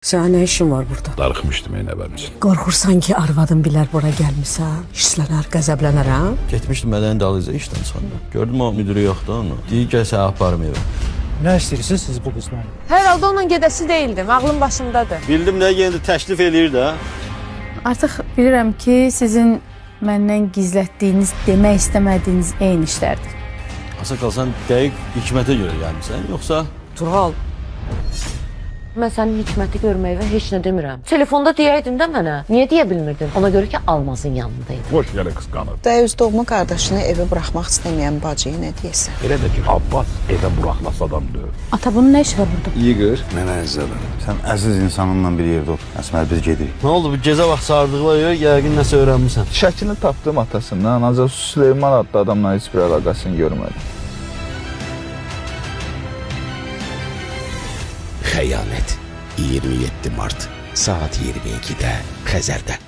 Sənin nə işin var burada? Darıxmışdım Eynəbəm üçün. Qorxursan ki, arvadım bilər bura gəlmisən. Hirslənər, qəzəblənər, ha? Getmişdim mədəni dalıyıza işdən sonra. Gördüm o müdürü yoxdur onu. Deyir gəl səni aparım evə. Nə istəyirsiniz siz bu qızla? Hər halda onunla gedəsi deyildim, ağlım başımdadır. Bildim nə yenə təklif eləyir də. Artıq bilirəm ki, sizin məndən gizlətdiyiniz, demək istəmədiyiniz eyni işlərdir. Asa qalsan dəqiq hikmətə görə gəlmisən, yoxsa? Tural, Mən sənin hikməti görməyivə heç nə demirəm. Telefonda deyəydin də mənə. Niyə deyə bilmirdin? Ona görə ki, Almazın yanındaydı. Boş yerə qısqanır. Da öz doğma qardaşını evə buraxmaq istəməyən bacıyı nə deyəsən? Elə də ki, Abbas evə buraxlasa adam deyil. Ata, bunun nə işi var burada? Yığır. Mənə əzizədim. Sən əziz insanınla bir yerdə otur. Əsməl biz gedirik. Nə oldu bu gecə vaxt çağırdıqlar görə yəqin nəsə öyrənmisən. Şəklini tapdım atasından. Ancaq Süleyman adlı adamla heç bir əlaqəsini görmədim. Xəyanət 27 mart saat 22-də Xəzərdə.